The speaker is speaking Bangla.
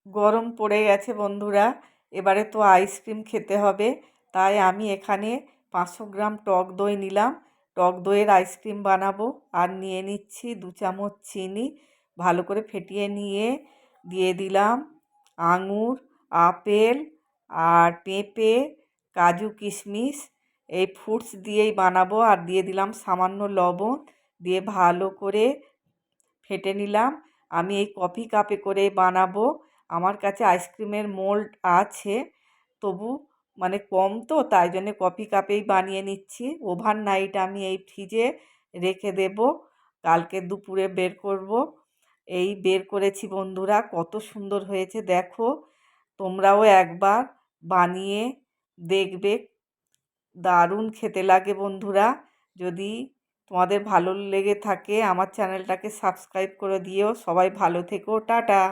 গরম পড়ে গেছে বন্ধুরা, এবারে তো আইসক্রিম খেতে হবে। তাই আমি এখানে 500 গ্রাম টক দই নিলাম। টক দইয়ের আইসক্রিম বানাবো। আর নিয়ে নিচ্ছি 2 চামচ চিনি। ভালো করে ফেটিয়ে নিয়ে দিয়ে দিলাম আঙুর, আপেল আর পেঁপে, কাজু কিশমিশ, এই ফ্রুটস দিয়েই বানাবো। আর দিয়ে দিলাম সামান্য লবণ, দিয়ে ভালো করে ফেটে নিলাম। আমি এই কফি কাপে করে বানাবো। আমার কাছে আইসক্রিমের মোল্ড আছে, তবু মানে কম তো, তাই জন্যে কফি কাপেই বানিয়ে নিচ্ছি। ওভারনাইট আমি এই ফ্রিজে রেখে দেব, কালকে দুপুরে বের করব। এই বের করেছি বন্ধুরা, কত সুন্দর হয়েছে দেখো। তোমরাও একবার বানিয়ে দেখবে, দারুণ খেতে লাগে বন্ধুরা। যদি তোমাদের ভালো লেগে থাকে আমার চ্যানেলটাকে সাবস্ক্রাইব করে দিও। সবাই ভালো থেকো, টাটা।